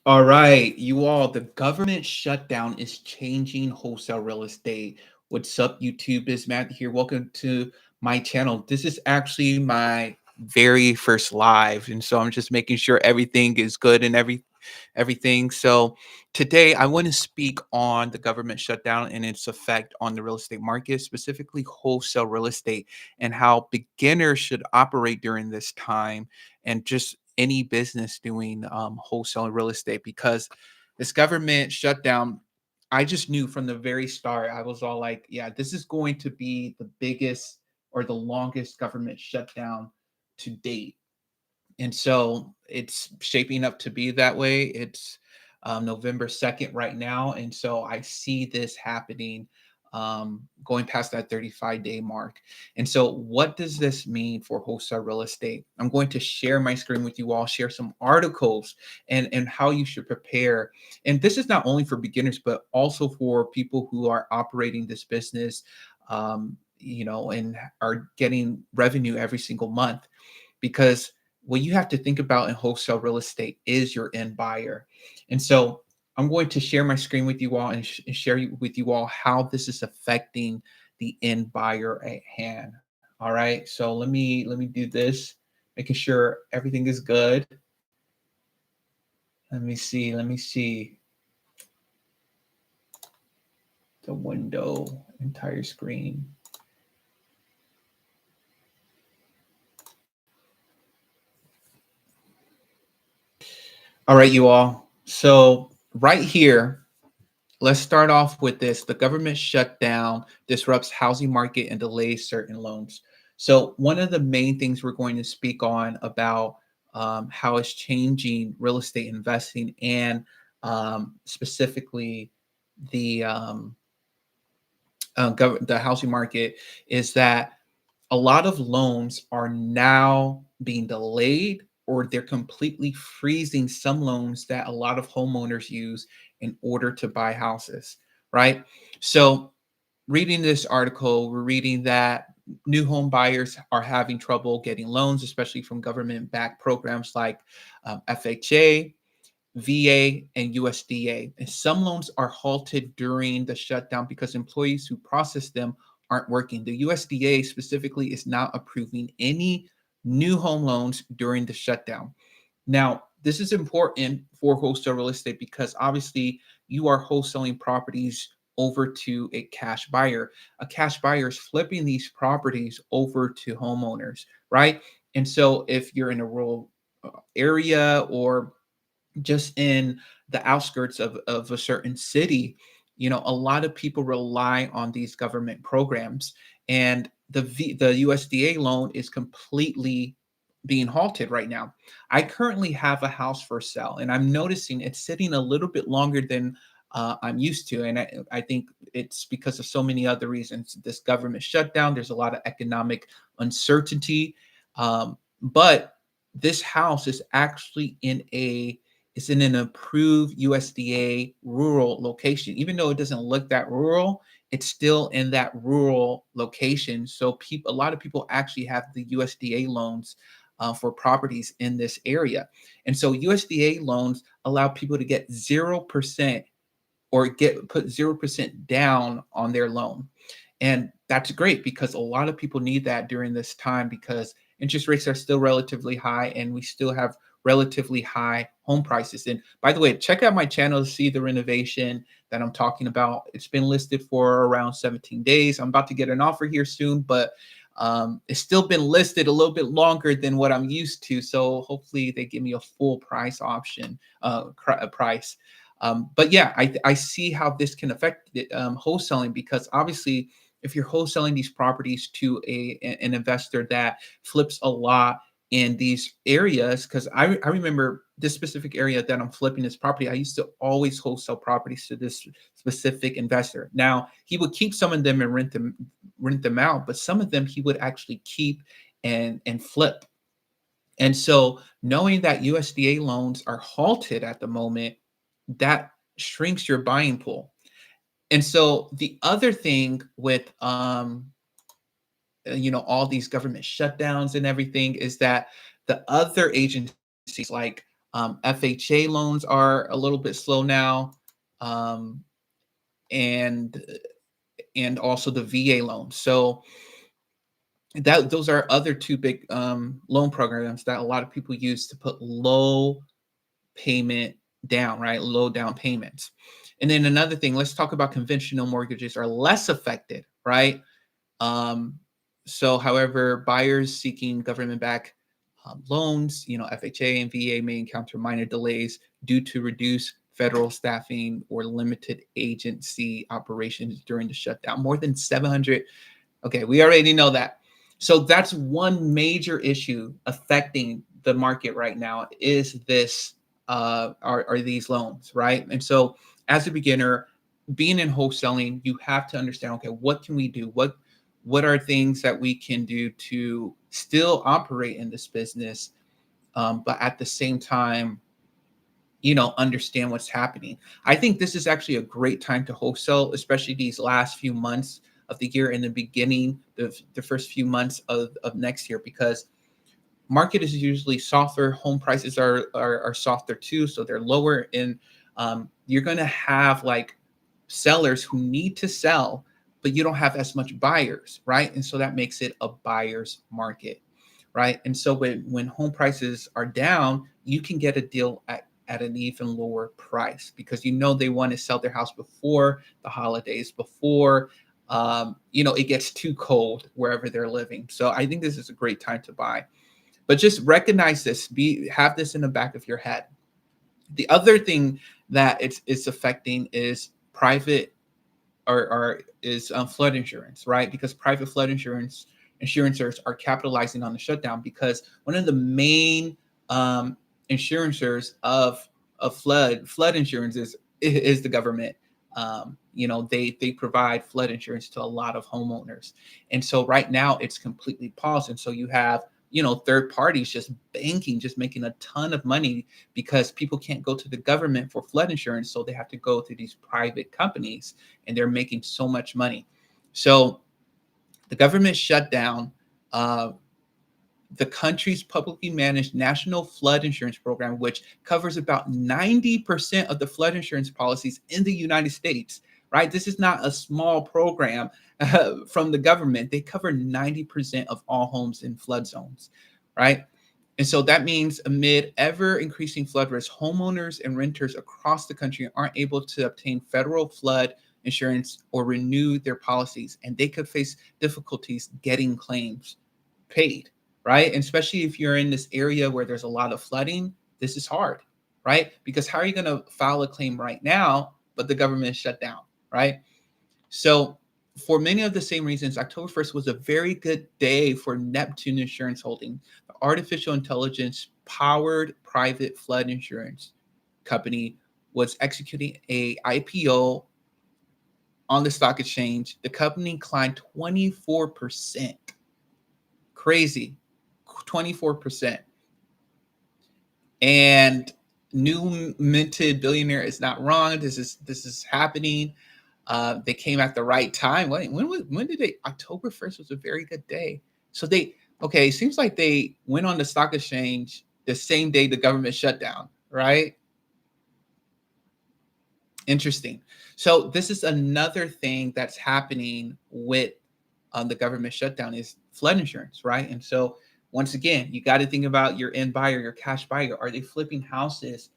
All right, you all, the government shutdown is changing wholesale real estate. What's up, YouTube? Is Matt here. Welcome to my channel. This is actually my very first live, and so I'm just making sure everything is good and everything. So today I want to speak on the government shutdown and its effect on the real estate market, specifically wholesale real estate, and how beginners should operate during this time, and just any business doing wholesale real estate, because this government shutdown, I just knew from the very start. I was all like, yeah, this is going to be the biggest or the longest government shutdown to date. And so it's shaping up to be that way. It's November 2nd right now. And so I see this happening, going past that 35-day mark. And so, what does this mean for wholesale real estate? I'm going to share my screen with you all, share some articles and how you should prepare. And this is not only for beginners, but also for people who are operating this business, and are getting revenue every single month, because what you have to think about in wholesale real estate is your end buyer. And so I'm going to share my screen with you all and share with you all how this is affecting the end buyer at hand. All right. So let me do this, making sure everything is good. Let me see the window, entire screen. All right, you all. So right here, let's start off with this. The government shutdown disrupts housing market and delays certain loans. So one of the main things we're going to speak on about, how it's changing real estate investing, and specifically the the housing market, is that a lot of loans are now being delayed, or they're completely freezing some loans that a lot of homeowners use in order to buy houses, right? So, reading this article, we're reading that new home buyers are having trouble getting loans, especially from government backed programs like FHA, VA, and USDA. And some loans are halted during the shutdown because employees who process them aren't working. The USDA specifically is not approving any new home loans during the shutdown. Now, this is important for wholesale real estate because obviously you are wholesaling properties over to a cash buyer. A cash buyer is flipping these properties over to homeowners, right? And so if you're in a rural area, or just in the outskirts of a certain city, a lot of people rely on these government programs, and the USDA loan is completely being halted right now. I currently have a house for sale, and I'm noticing it's sitting a little bit longer than I'm used to, and I think it's because of so many other reasons. This government shutdown, there's a lot of economic uncertainty, but this house is actually in an approved USDA rural location. Even though it doesn't look that rural, it's still in that rural location. So a lot of people actually have the USDA loans for properties in this area. And so USDA loans allow people to get 0%, or put 0% down on their loan. And that's great because a lot of people need that during this time, because interest rates are still relatively high and we still have relatively high home prices. And by the way, check out my channel to see the renovation that I'm talking about. It's been listed for around 17 days. I'm about to get an offer here soon, but it's still been listed a little bit longer than what I'm used to. So hopefully they give me a full price option, price. But yeah, I see how this can affect wholesaling, because obviously, if you're wholesaling these properties to an investor that flips a lot in these areas, because I remember this specific area that I'm flipping this property, I used to always wholesale properties to this specific investor. Now he would keep some of them and rent them out, but some of them he would actually keep and flip. And so, knowing that USDA loans are halted at the moment, that shrinks your buying pool. And so the other thing with all these government shutdowns and everything, is that the other agencies like FHA loans are a little bit slow now, um, and also the VA loans. So that those are other two big loan programs that a lot of people use to put low payment down, right? Low down payments. And then another thing, let's talk about conventional mortgages are less affected, right? Um, so, however, buyers seeking government-backed loans, FHA and VA may encounter minor delays due to reduced federal staffing or limited agency operations during the shutdown. More than 700. Okay, we already know that. So that's one major issue affecting the market right now is this are these loans, right? And so as a beginner, being in wholesaling, you have to understand, okay, what can we do? What are things that we can do to still operate in this business, but at the same time, understand what's happening. I think this is actually a great time to wholesale, especially these last few months of the year and the beginning, the first few months of next year, because market is usually softer. Home prices are softer too, so they're lower. And you're going to have like sellers who need to sell, but you don't have as much buyers, right? And so that makes it a buyer's market, right? And so when home prices are down, you can get a deal at an even lower price because they want to sell their house before the holidays, before it gets too cold wherever they're living. So I think this is a great time to buy. But just recognize this, have this in the back of your head. The other thing that it's affecting is private or is flood insurance, right? Because private flood insurances are capitalizing on the shutdown because one of the main insurances of flood insurance is the government. They provide flood insurance to a lot of homeowners, and so right now it's completely paused. And so you have third parties just banking, just making a ton of money because people can't go to the government for flood insurance, so they have to go to these private companies, and they're making so much money. So the government shut down the country's publicly managed national flood insurance program, which covers about 90% of the flood insurance policies in the United States, right? This is not a small program from the government. They cover 90% of all homes in flood zones, right? And so that means amid ever increasing flood risk, homeowners and renters across the country aren't able to obtain federal flood insurance or renew their policies, and they could face difficulties getting claims paid, right? And especially if you're in this area where there's a lot of flooding, this is hard, right? Because how are you going to file a claim right now, but the government is shut down, right? So for many of the same reasons, October 1st was a very good day for Neptune Insurance Holding, the artificial intelligence powered private flood insurance company was executing a IPO on the stock exchange. The company climbed 24%. Crazy. 24%. And new minted billionaire is not wrong. This is happening. They came at the right time. When did they? October 1st was a very good day. So it seems like they went on the stock exchange the same day the government shut down, right? Interesting. So this is another thing that's happening with the government shutdown is flood insurance, right? And so once again, you got to think about your end buyer, your cash buyer. Are they flipping houses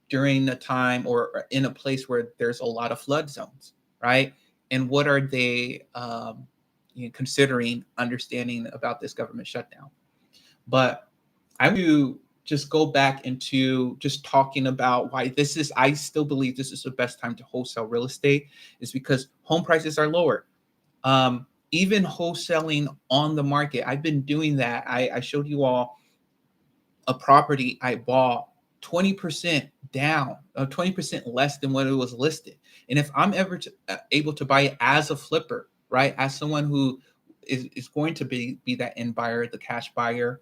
during the time or in a place where there's a lot of flood zones, right? And what are they considering, understanding about this government shutdown? But I want to just go back into just talking about why I still believe this is the best time to wholesale real estate is because home prices are lower. Even wholesaling on the market, I've been doing that. I showed you all a property I bought 20% down, 20% less than what it was listed. And if I'm ever able to buy it as a flipper, right, as someone who is going to be that end buyer, the cash buyer,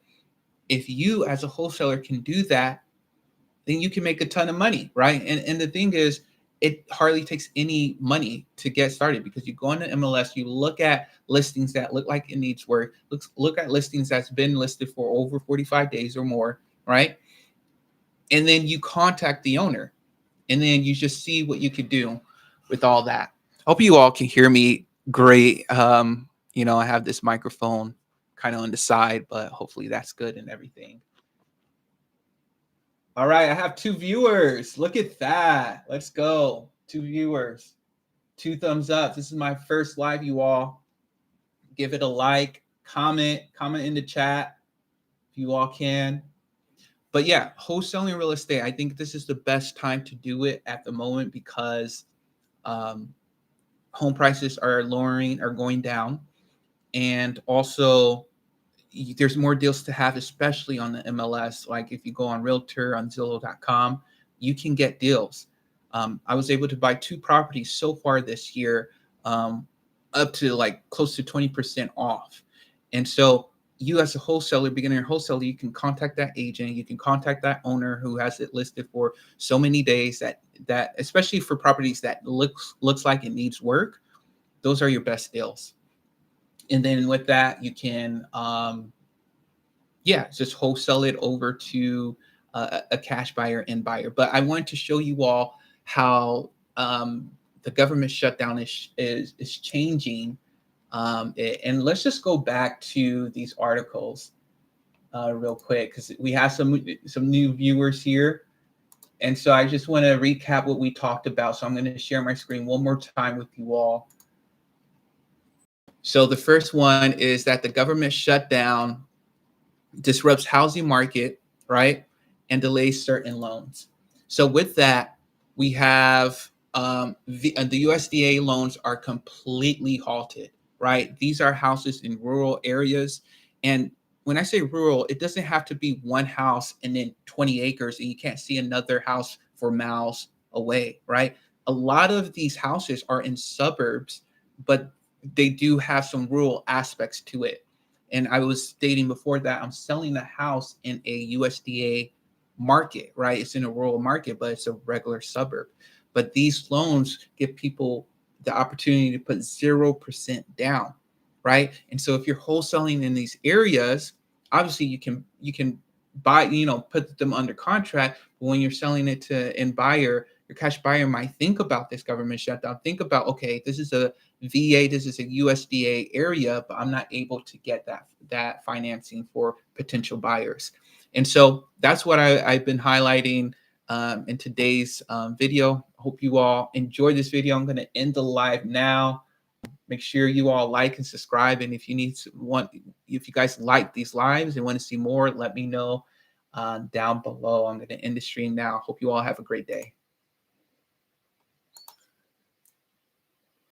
if you as a wholesaler can do that, then you can make a ton of money, right? And the thing is, it hardly takes any money to get started because you go on the MLS, you look at listings that look like it needs work, look at listings that's been listed for over 45 days or more, right? and then you contact the owner, and then you just see what you could do with all that. Hope you all can hear me great. I have this microphone kind of on the side, but hopefully that's good and everything. All right, I have 2 viewers. Look at that. Let's go. 2 viewers. 2 thumbs up. This is my first live, you all. Give it a like, comment in the chat if you all can. But yeah, wholesaling real estate, I think this is the best time to do it at the moment because um, home prices are going down. And also, there's more deals to have, especially on the MLS. Like if you go on Realtor, on Zillow.com, you can get deals. I was able to buy 2 properties so far this year, up to like close to 20% off. And so you as a wholesaler, beginner wholesaler, you can contact that agent, you can contact that owner who has it listed for so many days that especially for properties that looks like it needs work, those are your best deals. And then with that, you can just wholesale it over to a cash buyer and buyer. But I wanted to show you all how the government shutdown is changing it. And let's just go back to these articles real quick because we have some new viewers here. And so I just want to recap what we talked about. So I'm going to share my screen one more time with you all. So the first one is that the government shutdown disrupts housing market, right? And delays certain loans. So with that, we have the USDA loans are completely halted, right? These are houses in rural areas. And when I say rural, it doesn't have to be one house and then 20 acres and you can't see another house for miles away, right? A lot of these houses are in suburbs, but they do have some rural aspects to it. And I was stating before that I'm selling a house in a USDA market, right? It's in a rural market, but it's a regular suburb. But these loans give people the opportunity to put 0% down, right? And so if you're wholesaling in these areas, obviously you can buy, put them under contract. But when you're selling it to end buyer, your cash buyer might think about this government shutdown. Think about, okay, this is a VA, this is a USDA area, but I'm not able to get that financing for potential buyers. And so that's what I've been highlighting in today's video. Hope you all enjoyed this video. I'm going to end the live now. Make sure you all like and subscribe. And if you guys like these lives and want to see more, let me know down below. I'm going to end the stream now. Hope you all have a great day.